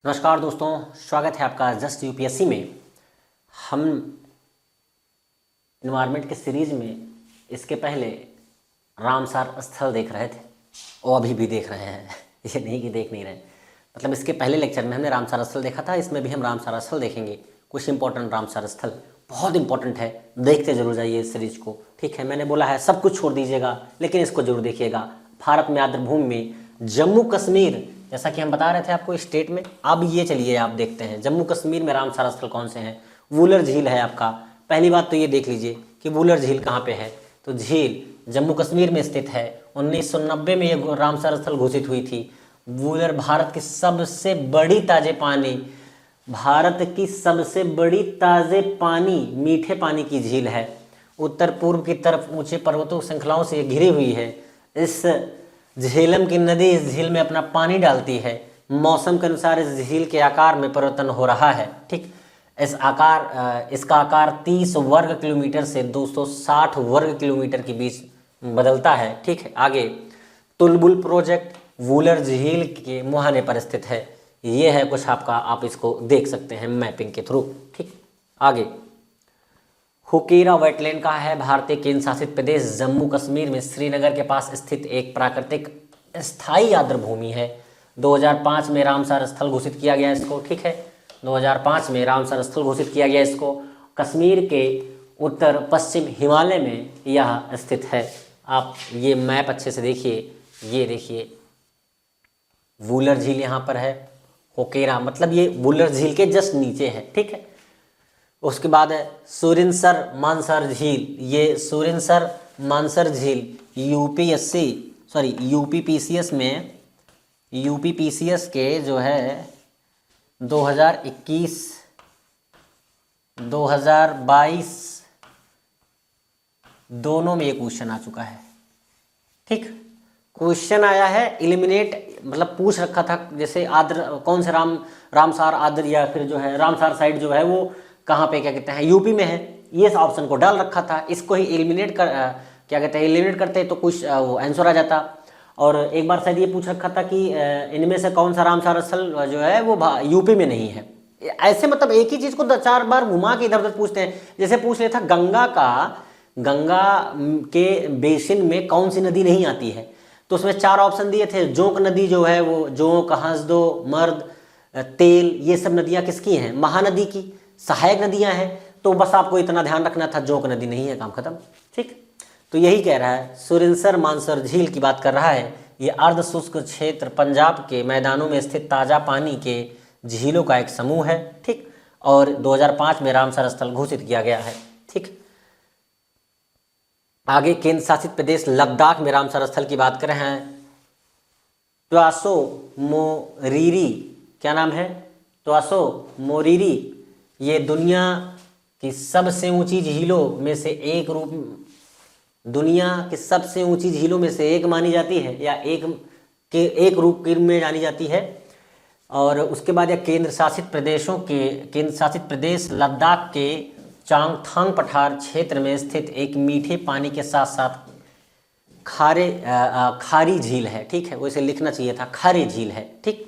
नमस्कार दोस्तों, स्वागत है आपका जस्ट यूपीएससी में। हम इन्वायरमेंट के सीरीज में इसके पहले रामसार स्थल देख रहे थे और अभी भी देख रहे हैं। ये नहीं कि देख नहीं रहे, मतलब इसके पहले लेक्चर में हमने रामसार स्थल देखा था, इसमें भी हम रामसार स्थल देखेंगे। कुछ इंपॉर्टेंट रामसार स्थल बहुत इंपॉर्टेंट है, देखते जरूर जाइए इस सीरीज को। ठीक है, मैंने बोला है सब कुछ छोड़ दीजिएगा लेकिन इसको जरूर देखिएगा। भारत में आर्द्रभूमि में जम्मू कश्मीर, जैसा कि हम बता रहे थे आपको स्टेट में, अब ये चलिए आप देखते हैं जम्मू कश्मीर में रामसार स्थल कौन से हैं। वुलर झील है आपका। पहली बात तो ये देख लीजिए कि वुलर झील कहाँ पे है। तो झील जम्मू कश्मीर में स्थित है। 1990 में ये रामसार स्थल घोषित हुई थी। वुलर भारत की सबसे बड़ी ताजे पानी, भारत की सबसे बड़ी ताजे पानी, मीठे पानी की झील है। उत्तर पूर्व की तरफ ऊंचे पर्वतों श्रृंखलाओं से घिरी हुई है। इस झेलम की नदी इस झील में अपना पानी डालती है। मौसम के अनुसार इस झील के आकार में परिवर्तन हो रहा है। ठीक, इसका आकार 30 वर्ग किलोमीटर से 260 वर्ग किलोमीटर के बीच बदलता है। ठीक है, आगे तुलबुल प्रोजेक्ट वुलर झील के मुहाने पर स्थित है। ये है कुछ आपका, आप इसको देख सकते हैं मैपिंग के थ्रू। ठीक, आगे हुकेरा वेटलैंड का है भारतीय केंद्र शासित प्रदेश जम्मू कश्मीर में श्रीनगर के पास स्थित एक प्राकृतिक स्थायी आर्द्रभूमि है। 2005 में रामसार स्थल घोषित किया गया इसको। ठीक है, 2005 में रामसार स्थल घोषित किया गया इसको। कश्मीर के उत्तर पश्चिम हिमालय में यह स्थित है। आप ये मैप अच्छे से देखिए, ये देखिए वुलर झील यहाँ पर है। हुकेरा मतलब ये वुलर झील के जस्ट नीचे है। ठीक है, उसके बाद है सुरिनसर मानसर झील। ये सुरिनसर मानसर झील यूपीपीसीएस के जो है 2021 2022 दोनों में ये क्वेश्चन आ चुका है। ठीक, क्वेश्चन आया है एलिमिनेट, मतलब पूछ रखा था जैसे आद्र कौन से रामसार आद्र या फिर जो है रामसार साइड जो है वो कहाँ पे क्या कहते हैं यूपी में है। ये ऑप्शन को डाल रखा था, इसको ही एलिमिनेट कर क्या कहते हैं एलिमिनेट करते तो कुछ वो आंसर आ जाता। और एक बार शायद ये पूछ रखा था कि इनमें से कौन सा रामसार स्थल जो है वो यूपी में नहीं है। ऐसे मतलब एक ही चीज को 4 बार घुमा के इधर उधर पूछते हैं। जैसे पूछ लिया था गंगा के बेसिन में कौन सी नदी नहीं आती है, तो उसमें 4 ऑप्शन दिए थे। जोंक नदी जो है वो जोंक, हंसदो, मर्द, तेल, ये सब नदियां किसकी हैं? महानदी की सहायक नदियां हैं। तो बस आपको इतना ध्यान रखना था, जोंक नदी नहीं है, काम खत्म। ठीक, तो यही कह रहा है, सुरिनसर मानसर झील की बात कर रहा है। ये अर्ध शुष्क क्षेत्र पंजाब के मैदानों में स्थित ताजा पानी के झीलों का एक समूह है। ठीक, और 2005 में रामसार स्थल घोषित किया गया है। ठीक, आगे केंद्र शासित प्रदेश लद्दाख में रामसार स्थल की बात कर रहे हैं। त्वासो मोरीरी, क्या नाम है? त्वासो मोरीरी। ये दुनिया की सबसे ऊंची झीलों में से एक मानी जाती है, या एक रूप में जानी जाती है। और उसके बाद यह केंद्र शासित प्रदेश लद्दाख के चांगथांग पठार क्षेत्र में स्थित एक मीठे पानी के साथ साथ खारी झील है। ठीक है, वो इसे लिखना चाहिए था, खारी झील है। ठीक,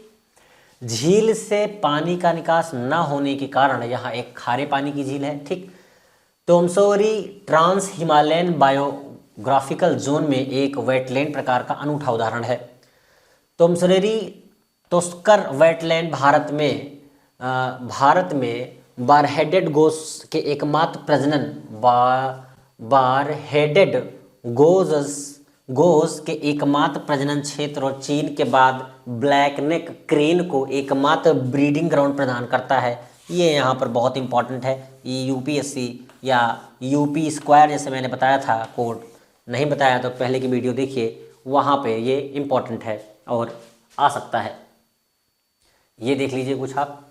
झील से पानी का निकास न होने के कारण यहाँ एक खारे पानी की झील है। ठीक, तोमसोरी ट्रांस हिमालयन बायोग्राफिकल जोन में एक वेटलैंड प्रकार का अनूठा उदाहरण है। तोमसोरी तोस्कर वेटलैंड भारत में बारहेडेड गोस के एकमात्र प्रजनन बारहेडेड गोस के एकमात्र प्रजनन क्षेत्र और चीन के बाद ब्लैकनेक क्रेन को एकमात्र ब्रीडिंग ग्राउंड प्रदान करता है। ये यहाँ पर बहुत इंपॉर्टेंट है। ये यूपीएससी या यूपी स्क्वायर जैसे मैंने बताया था, कोड नहीं बताया तो पहले की वीडियो देखिए, वहाँ पे ये इंपॉर्टेंट है और आ सकता है। ये देख लीजिए कुछ आप,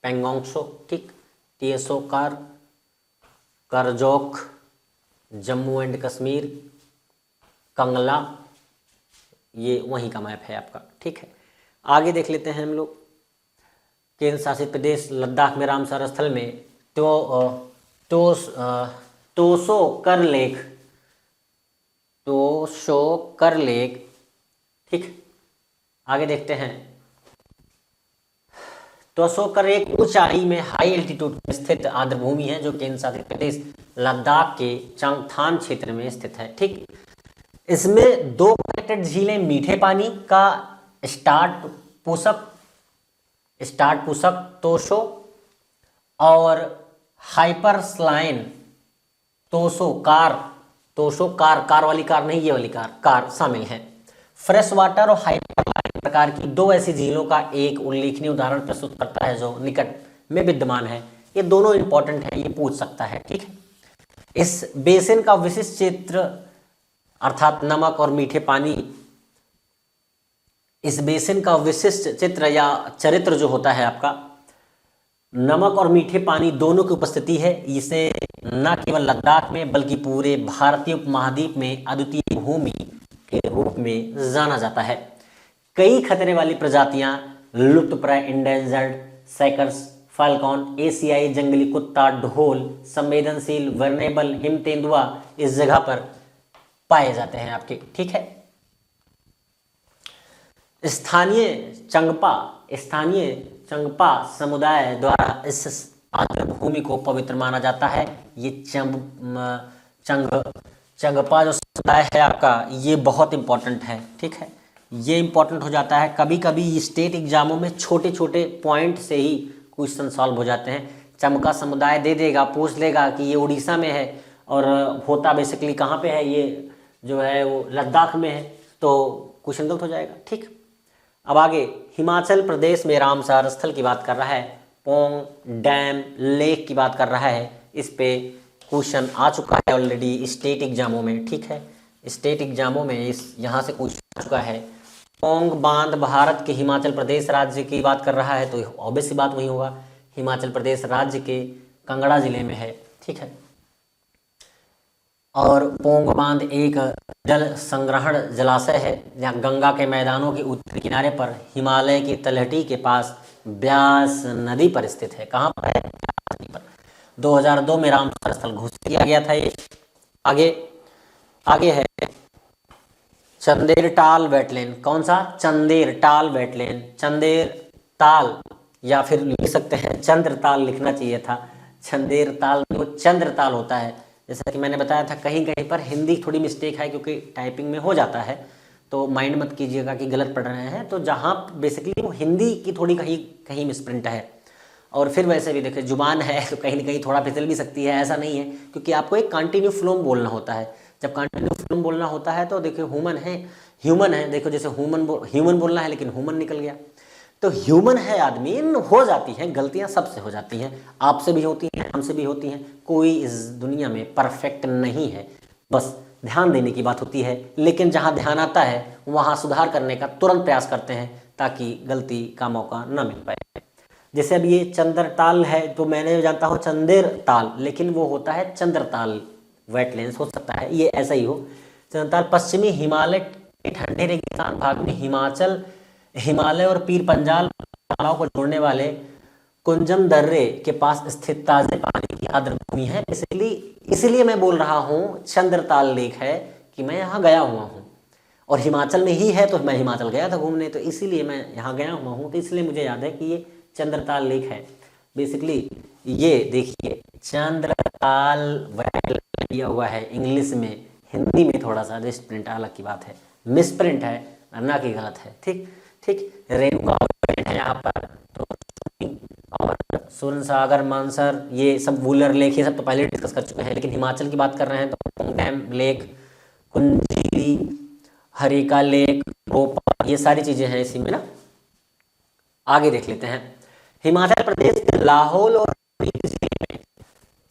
पेंगोंगसो, ठीक, टीएसओ करजोक, जम्मू एंड कश्मीर, कंगला, ये वहीं का मैप है आपका। ठीक है, आगे देख लेते हैं हम लोग। केंद्र शासित प्रदेश लद्दाख में रामसार स्थल में तोसो कर लेक। ठीक, आगे देखते हैं तो अशोककर एक ऊंचाई में हाई एल्टीट्यूड में स्थित आर्द्रभूमि है जो केंद्र शासित प्रदेश लद्दाख के चंगथान क्षेत्र में स्थित है। ठीक, इसमें दो कनेक्टेड झीलें मीठे पानी का स्टार्ट पुशक तोशो और हाइपर स्लाइन तोशो कार वाली कार नहीं, ये वाली कार शामिल है। फ्रेश वाटर और हाइपरलाइन प्रकार की दो ऐसी झीलों का एक उल्लेखनीय उदाहरण प्रस्तुत करता है जो निकट में विद्यमान है। ये दोनों इंपॉर्टेंट है, ये पूछ सकता है। ठीक है, इस बेसिन का विशिष्ट क्षेत्र अर्थात नमक और मीठे पानी, इस बेसिन का विशिष्ट चित्र या चरित्र जो होता है आपका, नमक और मीठे पानी दोनों की उपस्थिति है। इसे न केवल लद्दाख में बल्कि पूरे भारतीय उपमहाद्वीप में अद्वितीय भूमि के रूप में जाना जाता है। कई खतरे वाली प्रजातियां लुप्तप्राय इंडेंजर्ड सैकर्स, फाल्कॉन, एशियाई जंगली कुत्ता, ढोल, संवेदनशील वर्नेबल हिम तेंदुआ इस जगह पर पाए जाते हैं आपके। ठीक है, स्थानीय चंगपा समुदाय द्वारा इस आर्द्रभूमि को पवित्र माना जाता है। ये चंगपा जो समुदाय है आपका, ये बहुत इंपॉर्टेंट है। ठीक है, ये इंपॉर्टेंट हो जाता है। कभी कभी स्टेट एग्जामों में छोटे छोटे पॉइंट से ही क्वेश्चन सॉल्व हो जाते हैं। चंगपा समुदाय दे देगा, पूछ लेगा कि ये उड़ीसा में है और होता बेसिकली कहाँ पे है, ये जो है वो लद्दाख में है, तो क्वेश्चन गलत हो जाएगा। ठीक, अब आगे हिमाचल प्रदेश में रामसर स्थल की बात कर रहा है, पोंग डैम लेक की बात कर रहा है। इस पे क्वेश्चन आ चुका है ऑलरेडी स्टेट एग्जामों में। ठीक है, स्टेट एग्जामों में यहाँ से क्वेश्चन आ चुका है। पोंग बांध भारत के हिमाचल प्रदेश राज्य की बात कर रहा है, तो ऑब्वियस सी बात वही होगा, हिमाचल प्रदेश राज्य के कांगड़ा जिले में है। ठीक है, और पोंग बांध एक जल संग्रहण जलाशय है जहाँ गंगा के मैदानों के उत्तरी किनारे पर हिमालय की तलहटी के पास ब्यास नदी पर स्थित है। कहाँ पर है? ब्यास नदी पर। 2002 में रामसर स्थल घोषित किया गया था ये। आगे है चंदेरताल वेटलैंड। कौन सा? चंदेरताल वेटलैंड। चंदेरताल या फिर लिख सकते हैं चंद्रताल, लिखना चाहिए था। चंदेरताल में वो चंद्रताल होता है। जैसा कि मैंने बताया था, कहीं कहीं पर हिंदी थोड़ी मिस्टेक है क्योंकि टाइपिंग में हो जाता है, तो माइंड मत कीजिएगा कि गलत पढ़ रहे हैं। तो जहाँ बेसिकली वो हिंदी की थोड़ी कहीं मिसप्रिंट है, और फिर वैसे भी देखिए जुबान है तो कहीं ना कहीं थोड़ा फिसल भी सकती है, ऐसा नहीं है, क्योंकि आपको एक कंटिन्यू फ्लो में बोलना होता है। जब कंटिन्यू फ्लो में बोलना होता है तो देखिए ह्यूमन है, देखो जैसे ह्यूमन बोलना है लेकिन ह्यूमन निकल गया, तो ह्यूमन है आदमी, हो जाती हैं गलतियां, सबसे हो जाती हैं, आपसे भी होती हैं, हमसे भी होती हैं। कोई इस दुनिया में परफेक्ट नहीं है, बस ध्यान देने की बात होती है। लेकिन जहां ध्यान आता है वहां सुधार करने का तुरंत प्रयास करते हैं ताकि गलती का मौका न मिल पाए। जैसे अब ये चंद्रताल है, तो मैंने जानता हूँ चंदेरताल, लेकिन वो होता है चंद्रताल वेटलैंड्स, हो सकता है ये ऐसा ही हो। चंद्रताल पश्चिमी हिमालय के ठंडे रेगिस्तान भाग में हिमालय और पीर पंजाल तालाब को जोड़ने वाले कुंजम दर्रे के पास स्थित ताजे पानी की आर्द्रभूमि है। इसलिए मैं बोल रहा हूँ चंद्रताल लेक है कि मैं यहाँ गया हुआ हूँ, और हिमाचल में ही है तो मैं हिमाचल गया था घूमने, तो इसीलिए मैं यहाँ गया हुआ हूँ, तो इसलिए मुझे याद है कि ये चंद्रताल लेक है। बेसिकली ये देखिए चंद्रताल वेटलैंड दिया हुआ है इंग्लिश में, हिंदी में थोड़ा सा मिसप्रिंट, अलग की बात है, मिसप्रिंट है ना कि गलत है। ठीक, रेणुका है यहाँ पर, तो और सुरसागर, मानसर, ये सब वूलर लेक, ये सब तो पहले डिस्कस कर चुके हैं। लेकिन हिमाचल की बात कर रहे हैं तो Pong dam lake, Kunjiri, Harika lake, Ropa, ये सारी चीजें हैं इसी में ना। आगे देख लेते हैं। हिमाचल प्रदेश के लाहौल और स्पीति जिले में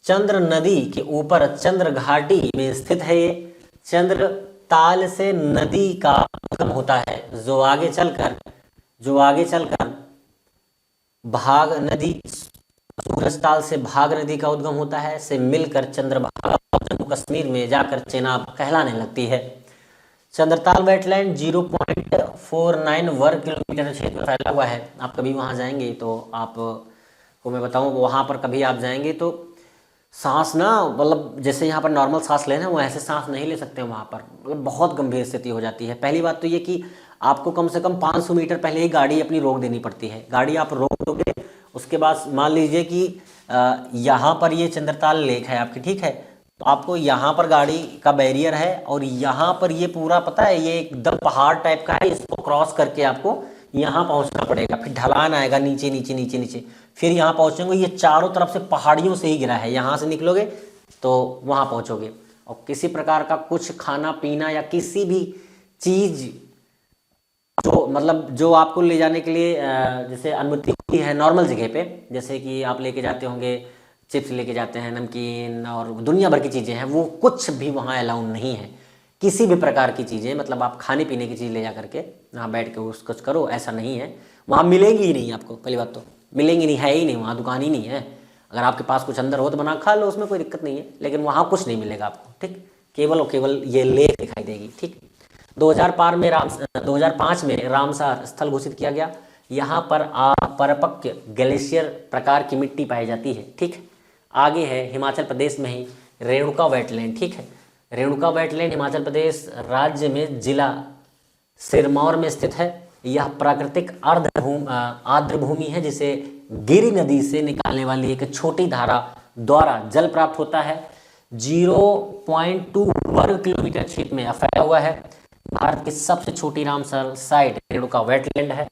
चंद्र नदी के ऊपर चंद्र घाटी में स्थित है। ये चंद्रताल से नदी का उद्गम होता है, जो आगे चलकर भाग नदी, सूरजताल से भाग नदी का उद्गम होता है, से मिलकर चंद्रभागा और जम्मू कश्मीर में जाकर चेनाब कहलाने लगती है। चंद्रताल वेटलैंड 0.49 वर्ग किलोमीटर क्षेत्र में फैला हुआ है। आप कभी वहाँ जाएंगे तो आपको मैं बताऊँ, वहाँ पर कभी आप जाएंगे तो सांस ना, मतलब जैसे यहाँ पर नॉर्मल सांस लेना, वो ऐसे सांस नहीं ले सकते वहाँ पर, मतलब बहुत गंभीर स्थिति हो जाती है। पहली बात तो ये कि आपको कम से कम 500 मीटर पहले ही गाड़ी अपनी रोक देनी पड़ती है। गाड़ी आप रोक दोगे उसके बाद मान लीजिए कि यहाँ पर ये चंद्रताल लेक है आपकी, ठीक है, तो आपको यहाँ पर गाड़ी का बैरियर है और यहाँ पर ये पूरा पता है ये एकदम पहाड़ टाइप का है, इसको क्रॉस करके आपको यहाँ पहुँचना पड़ेगा, फिर ढलान आएगा नीचे नीचे नीचे नीचे, फिर यहाँ पहुँचेंगे। ये चारों तरफ से पहाड़ियों से ही घिरा है, यहाँ से निकलोगे तो वहाँ पहुँचोगे। और किसी प्रकार का कुछ खाना पीना या किसी भी चीज़ जो मतलब जो आपको ले जाने के लिए जैसे अनुमति होती है नॉर्मल जगह पे, जैसे कि आप लेके जाते होंगे चिप्स लेके जाते हैं, नमकीन और दुनिया भर की चीज़ें हैं, वो कुछ भी वहाँ अलाउड नहीं है। किसी भी प्रकार की चीज़ें मतलब आप खाने पीने की चीज़ ले जा करके वहाँ बैठ के उसको करो, ऐसा नहीं है। वहाँ मिलेंगी ही नहीं आपको, पहली बात तो मिलेंगी नहीं, है ही नहीं, वहाँ दुकान ही नहीं है। अगर आपके पास कुछ अंदर हो तो बना खा लो, उसमें कोई दिक्कत नहीं है, लेकिन वहाँ कुछ नहीं मिलेगा आपको, ठीक। केवल और केवल ये लेक दिखाई देगी, ठीक। 2005 में रामसार स्थल घोषित किया गया। यहाँ पर परिपक्व ग्लेशियर प्रकार की मिट्टी पाई जाती है, ठीक। आगे है हिमाचल प्रदेश में ही रेणुका वेटलैंड, ठीक है। रेणुका वेटलैंड हिमाचल प्रदेश राज्य में जिला सिरमौर में स्थित है। यह प्राकृतिक आर्द्र भूमि है जिसे गिरि नदी से निकालने वाली एक छोटी धारा द्वारा जल प्राप्त होता है। 0.2 वर्ग किलोमीटर क्षेत्र में फैला हुआ है। भारत की सबसे छोटी रामसर साइट रेणुका वेटलैंड है,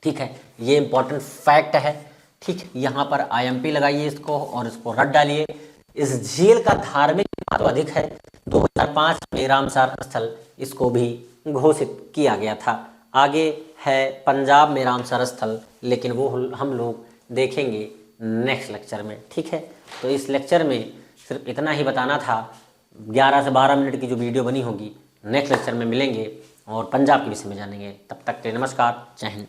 ठीक है। ये इंपॉर्टेंट फैक्ट है, ठीक। यहाँ पर IMP लगाइए इसको और इसको रट डालिए। इस झील का धार्मिक महत्व अधिक है। 2005 में रामसर स्थल इसको भी घोषित किया गया था। आगे है पंजाब में रामसर स्थल, लेकिन वो हम लोग देखेंगे नेक्स्ट लेक्चर में, ठीक है। तो इस लेक्चर में सिर्फ इतना ही बताना था। 11 से 12 मिनट की जो वीडियो बनी होगी, नेक्स्ट लेक्चर में मिलेंगे और पंजाब के विषय में जानेंगे। तब तक के नमस्कार, जय हिंद।